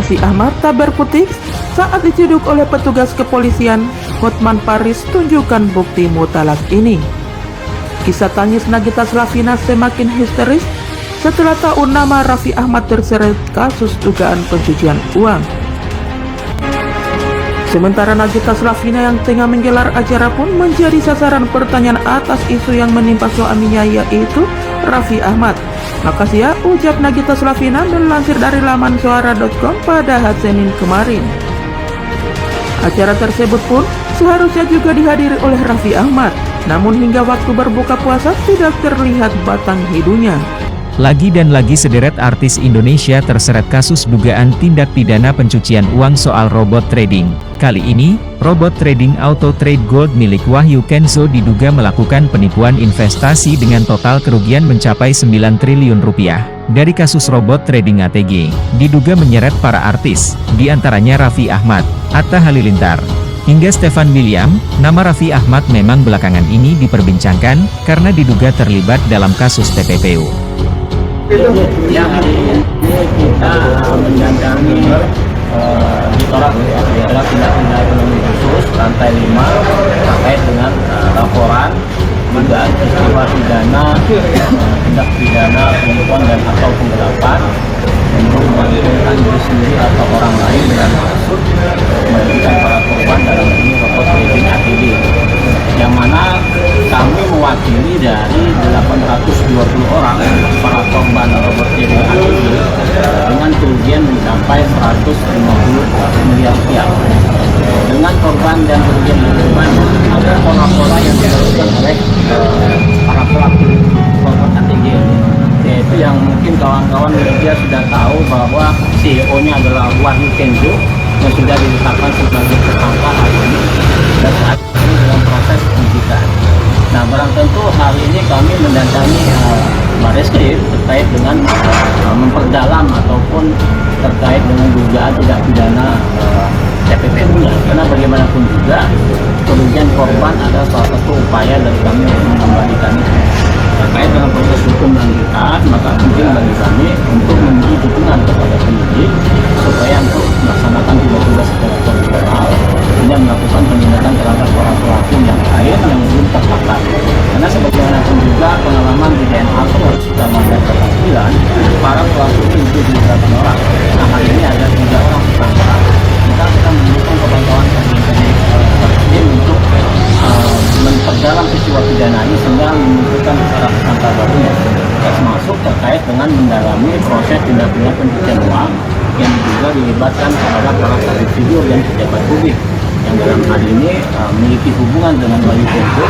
Raffi Ahmad tak berkutik saat diciduk oleh petugas kepolisian. Hotman Paris tunjukkan bukti mutalak ini. Kisah tangis Nagita Slavina semakin histeris setelah tahu nama Raffi Ahmad terseret kasus dugaan pencucian uang. Sementara Nagita Slavina yang tengah menggelar acara pun menjadi sasaran pertanyaan atas isu yang menimpa suaminya, yaitu Raffi Ahmad. Makasih ya, ucap Nagita Slavina melansir dari laman suara.com pada hari Senin kemarin. Acara tersebut pun seharusnya juga dihadiri oleh Raffi Ahmad, namun hingga waktu berbuka puasa tidak terlihat batang hidungnya. Lagi dan lagi sederet artis Indonesia terseret kasus dugaan tindak pidana pencucian uang soal robot trading. Kali ini, robot trading Auto Trade Gold milik Wahyu Kenzo diduga melakukan penipuan investasi dengan total kerugian mencapai 9 triliun rupiah. Dari kasus robot trading ATG, diduga menyeret para artis, diantaranya Raffi Ahmad, Atta Halilintar, hingga Stefan William. Nama Raffi Ahmad memang belakangan ini diperbincangkan, karena diduga terlibat dalam kasus TPPU. Yang hari ini kita mendampingi Direktorat Tindak Pidana Ekonomi Khusus lantai 5 terkait dengan laporan dugaan peristiwa pidana tindak pidana penipuan dan atau penggelapan untuk menguntungkan diri sendiri atau orang lain dengan maksud merugikan para korban dalam ini robot trading ATG, yang mana kami mewakili dari 820 orang para korban robot trading ATG dengan kerugian mencapai 150 miliar rupiah. Dengan korban dan kerugian lingkungan, ada pola-pola yang dilakukan oleh para pelaku robot ATG, yaitu yang mungkin kawan-kawan media sudah tahu bahwa CEO-nya adalah Wahyu Kenzo yang sudah ditetapkan sebagai tersangka hari ini dan saat ini dalam proses penyidikan. Nah, barang tentu hari ini kami mendatangi Barreskrim terkait dengan memperdalam ataupun terkait dengan dugaan tindak pidana TPPU-nya, karena bagaimanapun juga kerugian korban adalah salah satu upaya dari kami untuk mengembalikan itu. Terkait dengan proses hukum lanjutan, maka penting bagi kami untuk memberi dukungan kepada penyidik supaya untuk melaksanakan tugas-tugas secara konstitusional dan melakukan penindakan terhadap para pelaku yang lain yang belum tertangkap. Karena sebagaimanapun juga pengalaman di DNA sudah membuat kepastian para pelaku itu 8 orang. Nah, hari ini ada 3 orang tersangka. Kita mendukung kawan-kawan ini untuk memperdalam peristiwa pidana ini sehingga menunjukkan para tersangka barunya, termasuk terkait dengan mendalami proses tindak pidana pencucian uang yang juga dilibatkan terhadap para public figure dan pejabat publik yang dalam hal ini memiliki hubungan dengan Wahyu Kenzo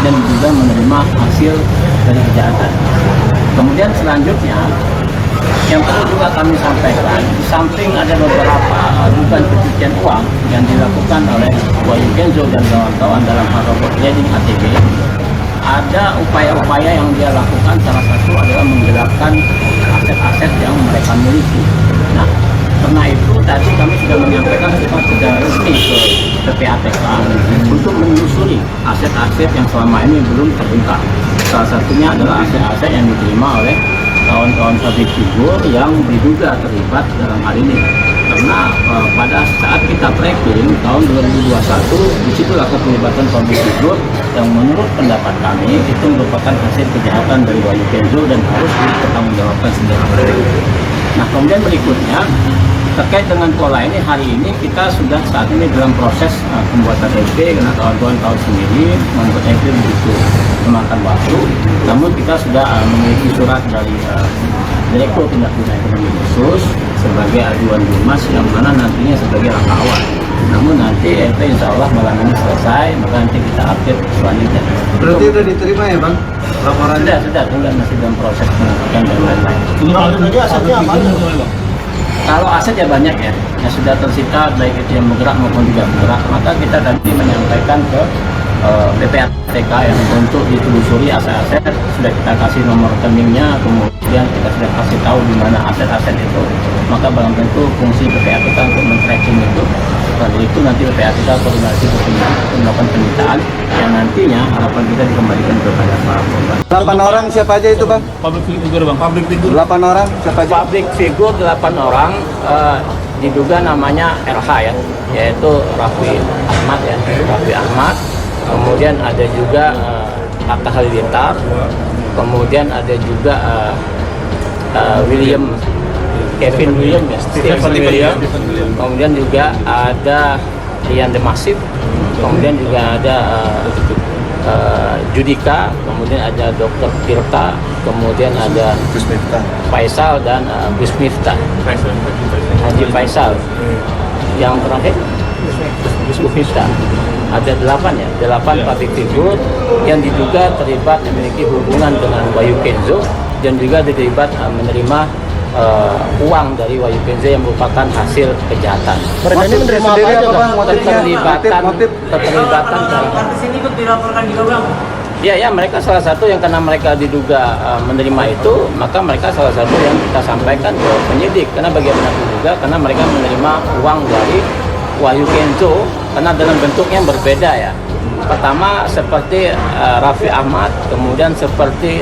dan juga menerima hasil dari kejahatan. Kemudian selanjutnya yang perlu juga kami sampaikan, di samping ada beberapa dugaan pencucian uang yang dilakukan oleh Wahyu Kenzo dan kawan-kawan dalam hal robot trading ATG, ada upaya-upaya yang dia lakukan. Salah satu adalah menggelapkan aset-aset yang mereka miliki. Nah, karena itu tadi kami sudah menyampaikan sudah resmi ke PPATK untuk menelusuri aset-aset yang selama ini belum terungkap. Salah satunya adalah aset-aset yang diterima oleh kawan-kawan public figure yang diduga terlibat dalam hal ini. Karena pada saat kita tracking tahun 2021, disitulah keterlibatan public figure yang menurut pendapat kami itu merupakan hasil kejahatan dari Wahyu Kenzo dan harus dipertanggungjawabkan secara baik. Nah, kemudian berikutnya terkait dengan pola ini, hari ini kita sudah saat ini dalam proses pembuatan SP, karena kawan-kawan tahu sendiri membuat SP begitu memakan waktu. Namun kita sudah memiliki surat dari Direktur Tindak Pidana Ekonomi Khusus sebagai aduan Dimas yang mana nantinya sebagai langkah awal. Namun nanti SP insya Allah malam ini selesai, maka nanti kita update selanjutnya. Berarti sudah diterima ya Bang? Laporannya? Sudah masih dalam proses penyidikan dan lain-lain. Ini asetnya apa? Kalau aset ya banyak ya, yang sudah tersita baik itu yang bergerak maupun tidak bergerak, maka kita tadi menyampaikan ke PPATK yang untuk ditelusuri aset-aset, sudah kita kasih nomor rekeningnya, kemudian kita sudah kasih tahu di mana aset-aset itu, maka barang tentu fungsi PPATK untuk men-tracking itu. Setelah itu nanti PPATK koordinasi ke penyidik untuk melakukan penyitaan yang nantinya harapan kita dikembalikan kepada para korban. 8 orang siapa aja itu Bang? Public figure Bang, public figure 8 orang siapa aja? Public figure 8 orang, diduga namanya RH ya, yaitu Raffi Ahmad ya, Raffi Ahmad. Kemudian ada juga Atta Halilintar, kemudian ada juga Kevin William ya, Stephen William, kemudian juga ada Rian Demasif, kemudian juga ada Judika, kemudian ada Dr. Tirta, kemudian ada Faisal dan Gus Miftah, Haji Faisal. Yang terakhir Gus Miftah. Ada 8 public figure yang diduga terlibat memiliki hubungan dengan Wahyu Kenzo dan juga terlibat menerima uang dari Wahyu Kenzo yang merupakan hasil kejahatan. Mereka ini menerima apa aja, Bang? Keterlibatan Sini ikut dilaporkan juga, Bang. ya mereka salah satu yang karena mereka diduga menerima itu, maka mereka salah satu yang kita sampaikan ke penyidik. Karena bagaimanapun juga karena mereka menerima uang dari Wahyu Kenzo karena dalam bentuknya berbeda ya. Pertama seperti Raffi Ahmad, kemudian seperti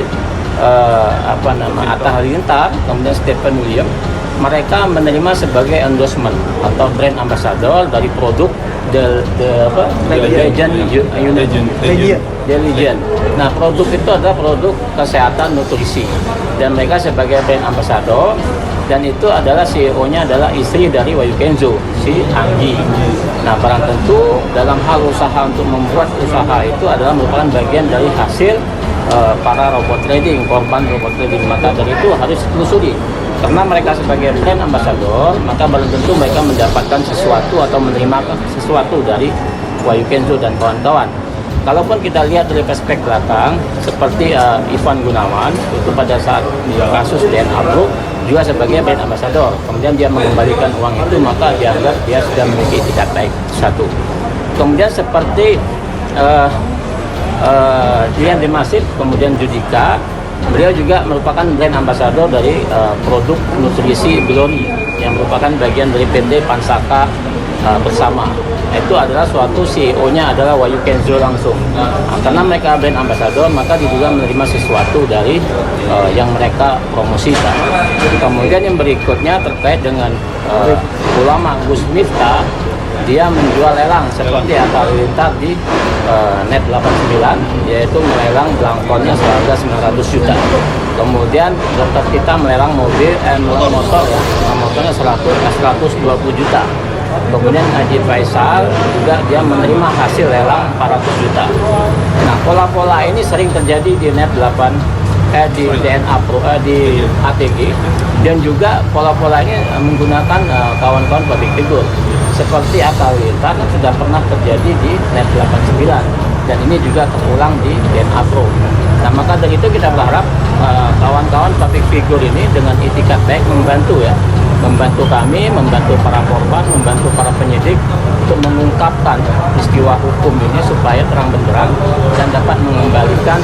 Atta Halilintar, kemudian Stephen William. Mereka menerima sebagai endorsement atau brand ambassador dari produk The Legend. Nah, produk itu adalah produk kesehatan nutrisi dan mereka sebagai brand ambassador, dan itu adalah CEO-nya adalah istri dari Wahyu Kenzo, si Anggi. Nah, barang tentu dalam hal usaha untuk membuat usaha itu adalah merupakan bagian dari hasil para robot trading, korban robot trading. Maka dari itu harus ditelusuri. Karena mereka sebagai brand ambassador, maka belum tentu mereka mendapatkan sesuatu atau menerima sesuatu dari Wahyu Kenzo dan kawan-kawan. Kalaupun kita lihat dari perspektif belakang, seperti Ivan Gunawan, itu pada saat kasus DNA Group juga sebagai brand ambassador. Kemudian dia mengembalikan uang itu, maka dianggap dia sudah memiliki etikat baik. Satu. Kemudian seperti Rian Demasif, kemudian Judika, beliau juga merupakan brand ambassador dari produk nutrisi Glory yang merupakan bagian dari PT Pansaka Bersama. Itu adalah suatu CEO-nya adalah Wahyu Kenzo langsung. Karena mereka brand ambassador, maka diduga menerima sesuatu dari yang mereka promosikan. Kemudian yang berikutnya terkait dengan ulama Gus Miftah, dia menjual lelang seperti Atta Halilintar di Net 89, yaitu melelang belangkonnya seharga 900 juta. Kemudian Dr. kita melelang motor ya, motornya 120 juta. Kemudian Haji Faisal juga dia menerima hasil lelang 400 juta. Nah, pola-pola ini sering terjadi di Net 8 di DNA Pro di ATG, dan juga pola-pola ini menggunakan kawan-kawan public figure seperti Atta Halilintar yang sudah pernah terjadi di Net 89, dan ini juga terulang di DNA Pro. Nah, maka dari itu kita berharap kawan-kawan public figure ini dengan itikat baik membantu kami, membantu para korban, membantu para penyidik untuk mengungkapkan peristiwa hukum ini supaya terang benderang dan dapat mengembalikan